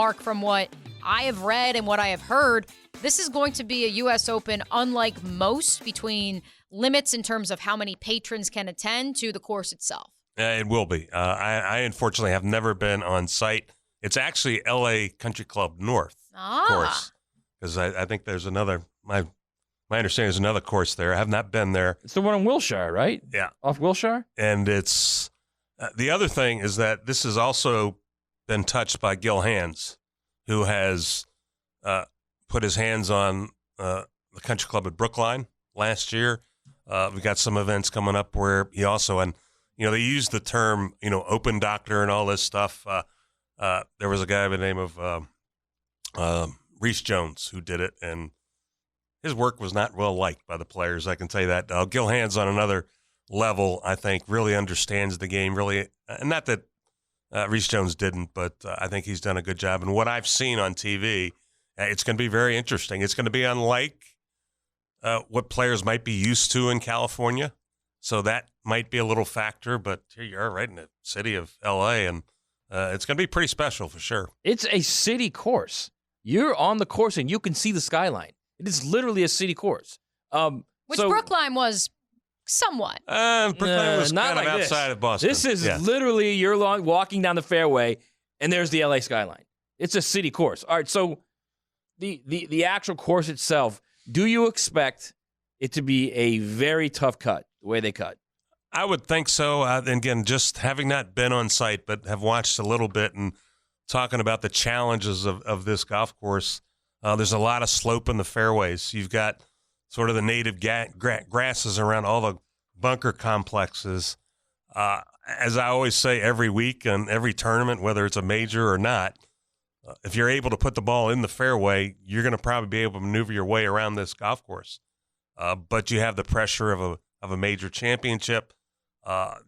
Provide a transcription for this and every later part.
Mark, from what I have read and what I have heard, this is going to be a U.S. Open unlike most, between limits in terms of how many patrons can attend to the course itself. It will be. I unfortunately have never been on site. It's actually L.A. Country Club North course, because I think there's another. My understanding is another course there. I have not been there. It's the one in Wilshire, right? Yeah, off Wilshire. And it's the other thing is that this has also been touched by Gil Hands, who has put his hands on the Country Club at Brookline last year. We got some events coming up where he also, and they use the term open doctor and all this stuff. There was a guy by the name of Reese Jones who did it, and his work was not well liked by the players. I can tell you that. Gil Hands, on another level, I think, really understands the game. Really, and not that Reese Jones didn't, but I think he's done a good job. And what I've seen on TV, it's going to be very interesting. It's going to be unlike what players might be used to in California, so that might be a little factor. But here you are, right in the city of L.A., and it's going to be pretty special for sure. It's a city course. You're on the course, and you can see the skyline. It is literally a city course. Which Brookline was somewhat. Brookline was not kind of like outside of Boston. This is literally you're walking down the fairway, and there's the LA skyline. It's a city course. All right, so the actual course itself, do you expect it to be a very tough cut, the way they cut? I would think so. And again, just having not been on site, but have watched a little bit and talking about the challenges of this golf course, there's a lot of slope in the fairways. You've got sort of the native grasses around all the bunker complexes. As I always say every week and every tournament, whether it's a major or not, if you're able to put the ball in the fairway, you're going to probably be able to maneuver your way around this golf course. But you have the pressure of a major championship. The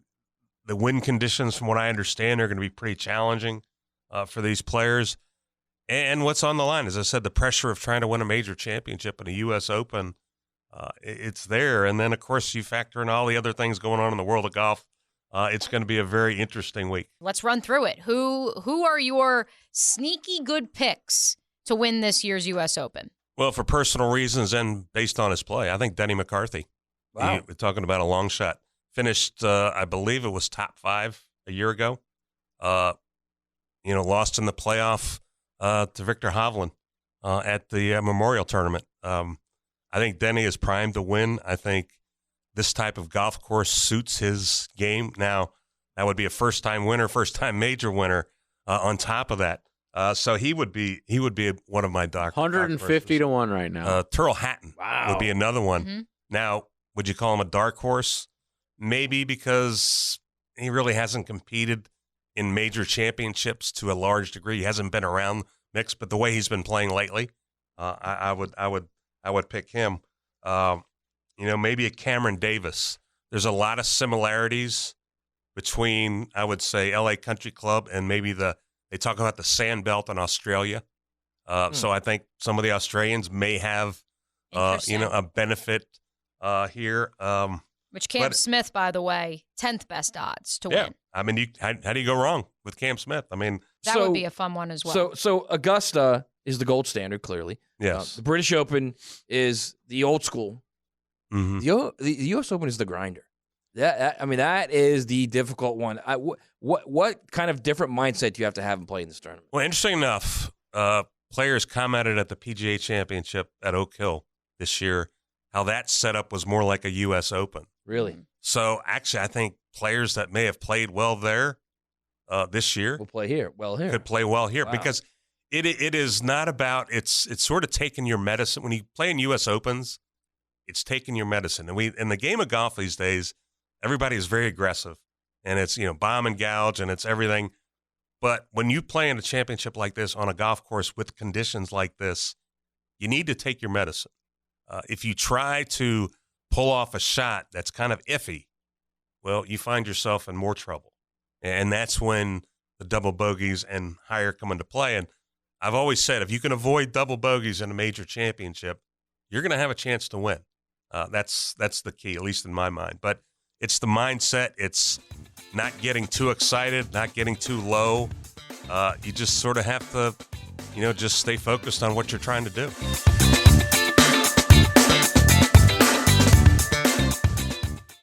wind conditions, from what I understand, are going to be pretty challenging for these players. And what's on the line, as I said, the pressure of trying to win a major championship in a U.S. Open, it's there. And then, of course, you factor in all the other things going on in the world of golf. It's going to be a very interesting week. Let's run through it. Who are your sneaky good picks to win this year's U.S. Open? Well, for personal reasons and based on his play, I think Denny McCarthy. Wow. We're talking about a long shot. Finished, I believe it was top 5 a year ago. Lost in the playoff to Victor Hovland at the Memorial Tournament. I think Denny is primed to win. I think this type of golf course suits his game. Now, that would be a first-time winner, first-time major winner on top of that. So he would be one of my dark 150 to 1 right now. Tyrrell Hatton would be another one. Mm-hmm. Now, would you call him a dark horse? Maybe, because he really hasn't competed in major championships to a large degree. He hasn't been around mix, but the way he's been playing lately, I would pick him. Maybe a Cameron Davis. There's a lot of similarities between, I would say, LA Country Club and maybe they talk about the sand belt in Australia. So I think some of the Australians may have, a benefit here. Which Cam Smith, by the way, 10th best odds to win. I mean, how do you go wrong with Cam Smith? I mean, that would be a fun one as well. So Augusta is the gold standard, clearly. Yes. The British Open is the old school. Mm-hmm. The U.S. Open is the grinder. That is the difficult one. What kind of different mindset do you have to have in playing this tournament? Well, interesting enough, players commented at the PGA Championship at Oak Hill this year how that setup was more like a U.S. Open. Really? So, actually, I think players that may have played well there this year will play here. Could play well here. Wow. Because it is not about it's sort of taking your medicine. When you play in U.S. Opens, it's taking your medicine. And in the game of golf these days, everybody is very aggressive. And it's, bomb and gouge and it's everything. But when you play in a championship like this on a golf course with conditions like this, you need to take your medicine. If you try to pull off a shot that's kind of iffy, well, you find yourself in more trouble. And that's when the double bogeys and higher come into play. And I've always said, if you can avoid double bogeys in a major championship, you're going to have a chance to win. That's the key, at least in my mind. But it's the mindset. It's not getting too excited, not getting too low. You just sort of have to just stay focused on what you're trying to do.